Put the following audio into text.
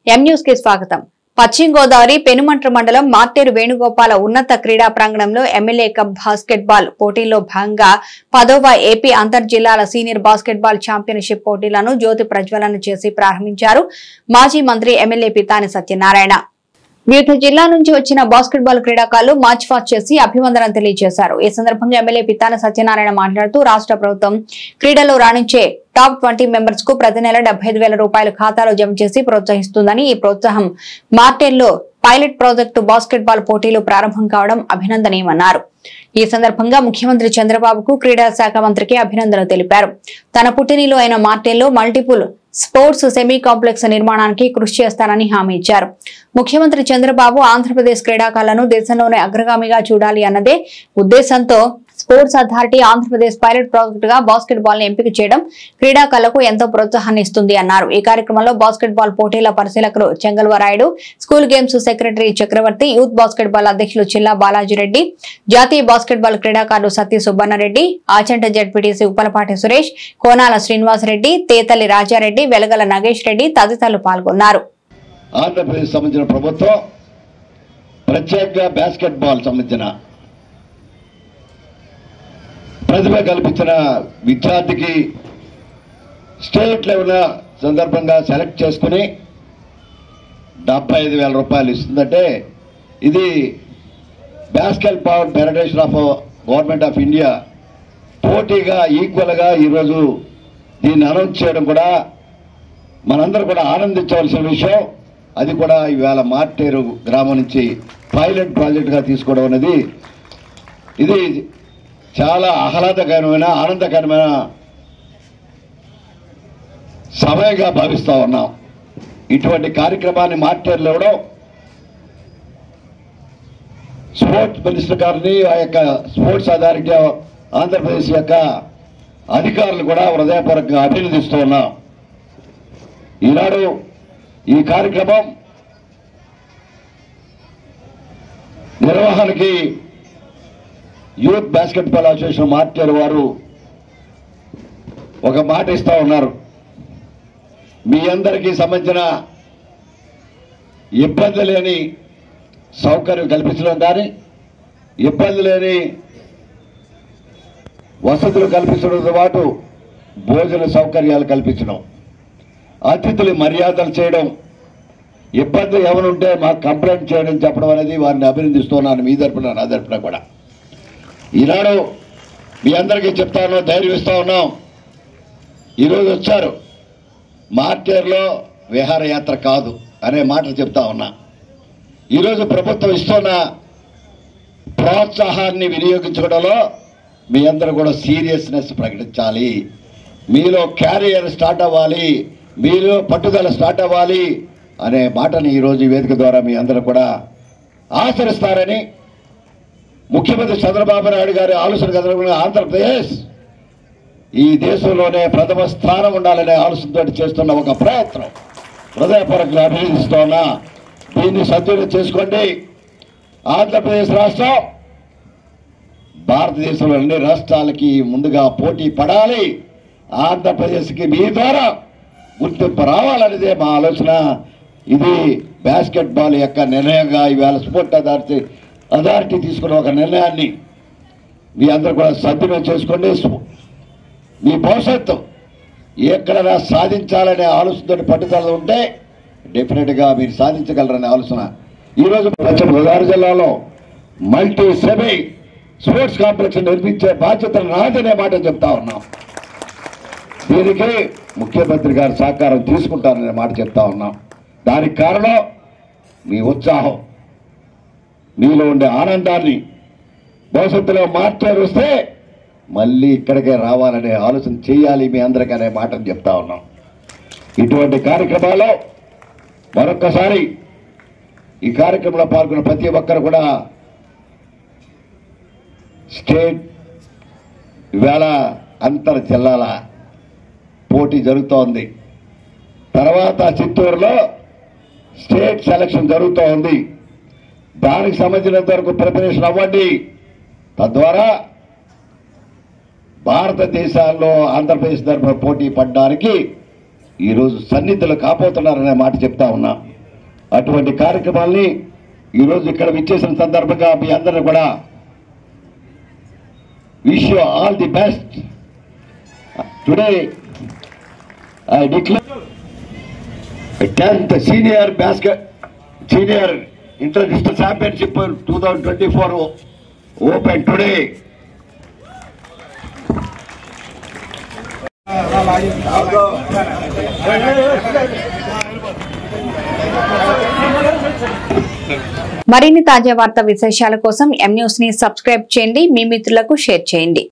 M news కి స్వాగతం. పశ్చిమ గోదావరి పెనుమంట్ర మండలం మార్టేరు వేణుగోపాల ఉన్నత క్రీడా ప్రాంగణంలో ఎమ్మెల్యే కప్ బాస్కెట్ బాల్ పోటీల్లో భాగంగా 10వ ఏపీ అంతర్ జిల్లాల సీనియర్ బాస్కెట్ బాల్ ఛాంపియన్షిప్ పోటీలను జ్యోతి ప్రజ్వలన చేసి ప్రారంభించారు మాజీ మంత్రి ఎమ్మెల్యే పితాని సత్యనారాయణ. వివిధ జిల్లా నుంచి వచ్చిన బాస్కెట్ బాల్ క్రీడాకారులు మార్చ్ పాస్ట్ చేసి అభివందనలు తెలియజేశారు. ఈ సందర్భంగా ఎమ్మెల్యే పితాని సత్యనారాయణ మాట్లాడుతూ రాష్ట్ర ప్రభుత్వం క్రీడలో రాణించే టాప్ 20 మెంబర్స్ కు ప్రతి నెల 75,000 రూపాయలు ఖాతాలో జమ చేసి ప్రోత్సహిస్తుందని, ఈ ప్రోత్సాహం మార్టేర్లో పైలట్ ప్రాజెక్టు బాస్కెట్ బాల్ పోటీలు ప్రారంభం కావడం అభినందనీయమన్నారు. ఈ సందర్భంగా ముఖ్యమంత్రి చంద్రబాబుకు క్రీడా శాఖ మంత్రికి అభినందనలు తెలిపారు. తన పుట్టినిల్లు అయిన మార్టేర్లో మల్టిపుల్ స్పోర్ట్స్ సెమీ కాంప్లెక్స్ నిర్మాణానికి కృషి చేస్తారని హామీ ఇచ్చారు. ముఖ్యమంత్రి చంద్రబాబు ఆంధ్రప్రదేశ్ క్రీడాకారులను దేశంలోనే అగ్రగామిగా చూడాలి అన్నదే ఉద్దేశంతో sports authority Andhra Pradesh pilot project గా బాస్కెట్ బాల్ ని ఎంపిక చేయడం క్రీడాకారులకు ఎంతో ప్రోత్సాహాన్ని ఇస్తుంది అన్నారు. ఈ కార్యక్రమంలో బాస్కెట్ బాల్ పోటీల పరిశీలకులు చెంగల్వరాయుడు, స్కూల్ గేమ్స్ సెక్రటరీ చక్రవర్తి, యూత్ బాస్కెట్ బాల్ అధ్యక్షులు చిల్లా బాలాజీరెడ్డి, జాతీయ బాస్కెట్ బాల్ క్రీడాకారులు సత్య సుబ్బన్నరెడ్డి, ఆచంట జడ్పీటీసీ ఉప్పలపాటి సురేష్, కోనాల శ్రీనివాసరెడ్డి, తేతల్లి రాజారెడ్డి, వెలగల నాగేష్ రెడ్డి తదితరులు పాల్గొన్నారు. ఆంధ్రప్రదేశ్ సంబంధించిన ప్రభుత్వం ప్రత్యేకంగా బాస్కెట్ బాల్ సంబంధించిన ప్రతిభ కల్పించిన విద్యార్థికి స్టేట్ లెవెల్ సందర్భంగా సెలెక్ట్ చేసుకుని 75,000 రూపాయలు ఇస్తుందంటే ఇది basket ball federation of government of India పోటీగా ఈక్వల్గా ఈరోజు దీన్ని అనౌన్స్ చేయడం కూడా మనందరూ కూడా ఆనందించవలసిన విషయం. అది కూడా ఈవేళ మార్టేరు గ్రామం నుంచి పైలట్ ప్రాజెక్టుగా తీసుకోవడం అనేది ఇది చాలా ఆహ్లాదకరమైన ఆనందకరమైన సమయంగా భావిస్తూ ఉన్నాం. ఇటువంటి కార్యక్రమాన్ని మార్టేరులో ఇవ్వడం స్పోర్ట్స్ మినిస్టర్ గారిని, ఆ యొక్క స్పోర్ట్స్ అథారిటీ ఆంధ్రప్రదేశ్ యొక్క అధికారులు కూడా హృదయపూర్వకంగా అభినందిస్తూ ఉన్నాం. ఈనాడు ఈ కార్యక్రమం నిర్వహణకి youth basketball association Marteru వారు ఒక మాట ఇస్తా ఉన్నారు. మీ అందరికీ సంబంధించిన ఇబ్బంది లేని సౌకర్యం కల్పించడం కానీ, ఇబ్బంది లేని వసతులు కల్పించడంతో పాటు భోజన సౌకర్యాలు కల్పించడం, అతిథులు మర్యాదలు చేయడం, ఇబ్బంది ఏమనుంటే మాకు కంప్లైంట్ చేయడం చెప్పడం అనేది వారిని అభినందిస్తున్నాను. మీ తరపున నా తరపున కూడా ఈనాడు మీ అందరికీ చెప్తా ఉన్నాం, ధైర్యం ఇస్తా ఉన్నాం. ఈరోజు వచ్చారు, మార్టేరులో విహారయాత్ర కాదు అనే మాటలు చెప్తా ఉన్నా. ఈరోజు ప్రభుత్వం ఇస్తున్న ప్రోత్సాహాన్ని వినియోగించుకోవడంలో మీ అందరూ కూడా సీరియస్నెస్ ప్రకటించాలి. మీలో క్యారియర్ స్టార్ట్ అవ్వాలి, మీలో పట్టుదల స్టార్ట్ అవ్వాలి అనే మాటని ఈరోజు ఈ వేదిక ద్వారా మీ అందరూ కూడా ఆచరిస్తారని, ముఖ్యమంత్రి చంద్రబాబు నాయుడు గారి ఆలోచన అనుగుణంగా ఆంధ్రప్రదేశ్ ఈ దేశంలోనే ప్రథమ స్థానం ఉండాలనే ఆలోచనతో చేస్తున్న ఒక ప్రయత్నం హృదయపూర్వకంగా అభినందిస్తున్నా. దీన్ని సద్వినియోగం చేసుకోండి. ఆంధ్రప్రదేశ్ రాష్ట్రం భారతదేశంలో అన్ని రాష్ట్రాలకి ముందుగా పోటీ పడాలి. ఆంధ్రప్రదేశ్కి మీ ద్వారా గుర్తింపు రావాలనేదే మా ఆలోచన. ఇది బాస్కెట్ బాల్ యొక్క నిర్ణయంగా ఈవేళ స్పోర్ట్ అథారిటీ తీసుకున్న ఒక నిర్ణయాన్ని మీ అందరూ కూడా సద్వినియోగం చేసుకోండి. మీ భవిష్యత్తు ఎక్కడైనా సాధించాలనే ఆలోచనతో పట్టుదల ఉంటే డెఫినెట్గా మీరు సాధించగలరనే ఆలోచన. ఈరోజు పశ్చిమ గోదావరి జిల్లాలో మల్టీ సెమీ స్పోర్ట్స్ కాంప్లెక్స్ నిర్మించే బాధ్యత నాదనే మాట చెప్తా ఉన్నాం. దీనికి ముఖ్యమంత్రి గారు సహకారం తీసుకుంటారనే మాట చెప్తా ఉన్నాం. దానికి కారణం మీ ఉత్సాహం, మీలో ఉండే ఆనందాన్ని. భవిష్యత్తులో మార్టేరు వస్తే మళ్ళీ ఇక్కడికే రావాలనే ఆలోచన చేయాలి మీ అందరికీ అనే మాటను చెప్తా ఉన్నాం. ఇటువంటి కార్యక్రమాల్లో మరొక్కసారి ఈ కార్యక్రమంలో పాల్గొన్న ప్రతి ఒక్కరు కూడా స్టేట్ ఇవాళ అంతర్ జిల్లాల పోటీ జరుగుతోంది. తర్వాత చిత్తూరులో స్టేట్ సెలక్షన్ జరుగుతూ ఉంది. దానికి సంబంధించినంత వరకు ప్రిపరేషన్ అవ్వండి. తద్వారా భారతదేశాల్లో ఆంధ్రప్రదేశ్ తరఫున పోటీ పడడానికి ఈరోజు సన్నిధులు కాపోతున్నారనే మాట చెప్తా ఉన్నా. అటువంటి కార్యక్రమాల్ని ఈరోజు ఇక్కడ విచ్చేసిన సందర్భంగా మీ అందరిని కూడా wish you all the best. Today I declare 10th Senior Inter-District Championship 2024 open today. మరిన్ని తాజా వార్తా విశేషాల కోసం M News ని సబ్స్క్రైబ్ చేయండి, మీ మిత్రులకు షేర్ చేయండి.